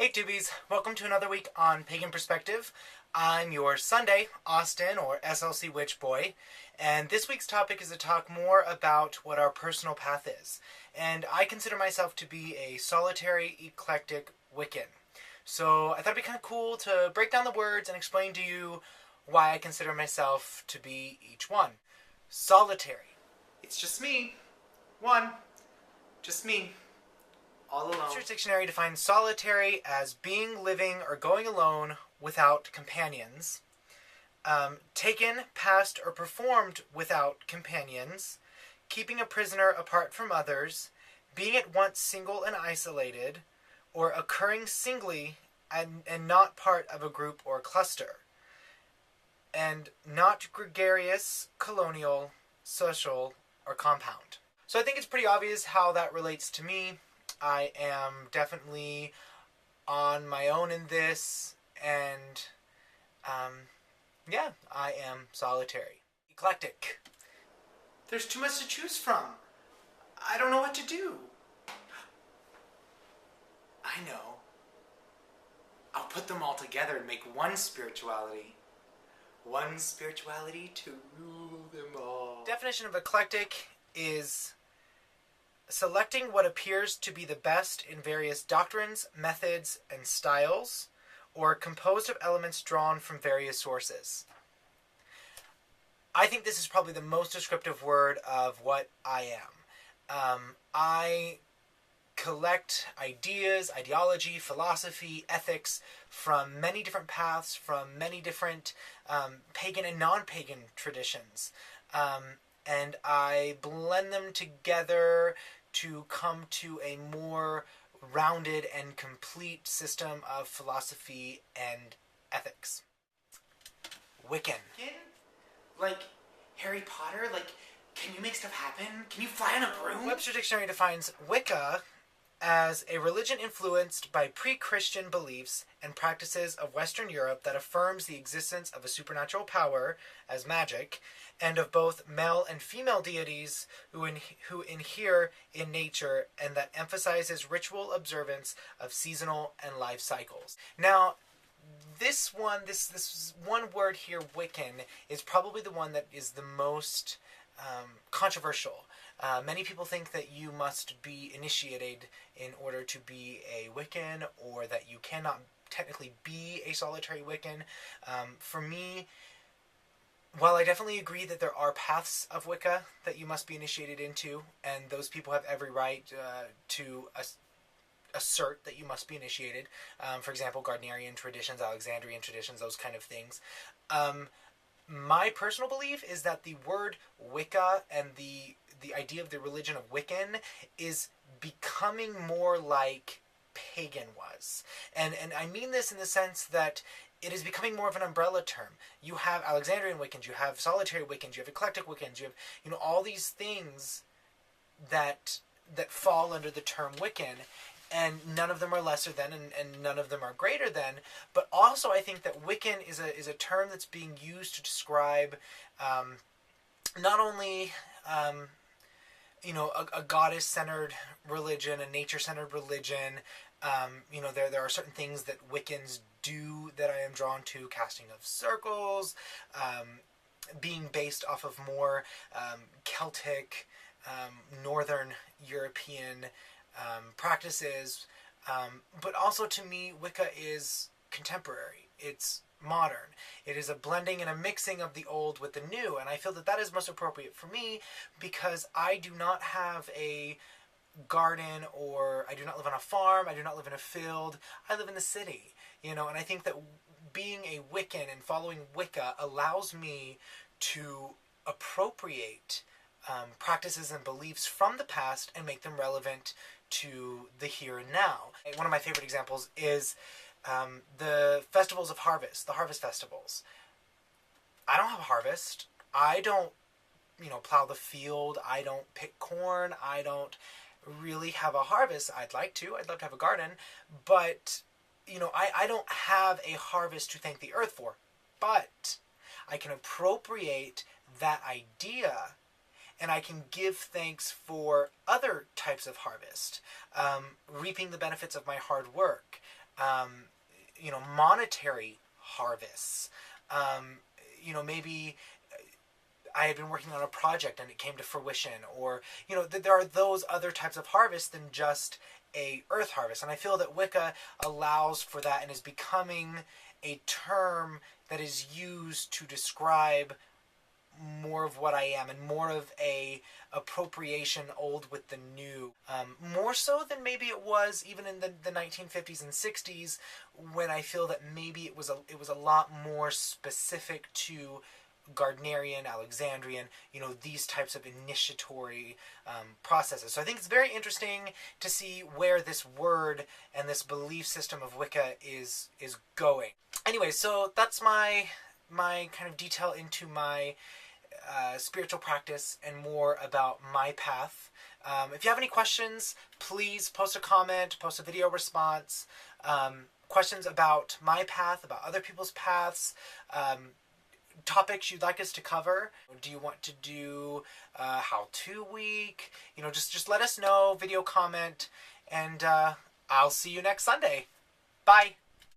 Hey Tubies, welcome to another week on Pagan Perspective. I'm your Sunday, Austin, or SLC Witch Boy, and this week's topic is to talk more about what our personal path is. And I consider myself to be a solitary, eclectic Wiccan. So I thought it'd be kind of cool to break down the words and explain to you why I consider myself to be each one. Solitary. It's just me. One. Just me. All alone. Webster's Dictionary defines solitary as being, living, or going alone without companions. Taken, passed, or performed without companions. Keeping a prisoner apart from others. Being at once single and isolated. Or occurring singly and not part of a group or cluster. And not gregarious, colonial, social, or compound. So I think it's pretty obvious how that relates to me. I am definitely on my own in this, and yeah, I am solitary. Eclectic. There's too much to choose from. I don't know what to do. I know. I'll put them all together and make one spirituality. One spirituality to rule them all. Definition of eclectic is selecting what appears to be the best in various doctrines, methods, and styles, or composed of elements drawn from various sources. I think this is probably the most descriptive word of what I am. I collect ideas, ideology, philosophy, ethics from many different paths, from many different pagan and non-pagan traditions. And I blend them together to come to a more rounded and complete system of philosophy and ethics. Wiccan. Like Harry Potter? Like, can you make stuff happen? Can you fly on a broom? Webster's Dictionary defines Wicca as a religion influenced by pre-Christian beliefs and practices of Western Europe that affirms the existence of a supernatural power, as magic, and of both male and female deities who inhere in nature, and that emphasizes ritual observance of seasonal and life cycles. Now, this one word here, Wiccan, is probably the one that is the most controversial. Many people think that you must be initiated in order to be a Wiccan, or that you cannot technically be a solitary Wiccan. For me, while I definitely agree that there are paths of Wicca that you must be initiated into, and those people have every right to assert that you must be initiated, for example, Gardnerian traditions, Alexandrian traditions, those kind of things, my personal belief is that the word Wicca and the idea of the religion of Wiccan is becoming more like pagan was. And I mean this in the sense that it is becoming more of an umbrella term. You have Alexandrian Wiccans, you have solitary Wiccans, you have eclectic Wiccans, you have, all these things that fall under the term Wiccan, and none of them are lesser than, and none of them are greater than. But also I think that Wiccan is a term that's being used to describe not only a goddess-centered religion, a nature-centered religion. There are certain things that Wiccans do that I am drawn to: casting of circles, being based off of more Celtic, Northern European practices. But also, to me, Wicca is contemporary. It's modern. It is a blending and a mixing of the old with the new, and I feel that is most appropriate for me because I do not have a garden, or I do not live on a farm, I do not live in a field, I live in the city, and I think that being a Wiccan and following Wicca allows me to appropriate practices and beliefs from the past and make them relevant to the here and now. One of my favorite examples is the festivals of harvest, the harvest festivals. I don't have a harvest. I don't, plow the field. I don't pick corn. I don't really have a harvest. I'd like to. I'd love to have a garden. But, I don't have a harvest to thank the earth for. But I can appropriate that idea, and I can give thanks for other types of harvest, reaping the benefits of my hard work, monetary harvests. Maybe I had been working on a project and it came to fruition, or there are those other types of harvests than just a earth harvest. And I feel that Wicca allows for that and is becoming a term that is used to describe more of what I am, and more of a appropriation old with the new, more so than maybe it was even in the 1950s and 60s, when I feel that maybe it was a lot more specific to Gardnerian, Alexandrian, these types of initiatory processes. So I think it's very interesting to see where this word and this belief system of Wicca is going. Anyway, so that's my kind of detail into my spiritual practice and more about my path. If you have any questions, please post a comment, post a video response, questions about my path, about other people's paths, topics you'd like us to cover. Do you want to do how-to week? Just let us know, video comment, and I'll see you next Sunday. Bye!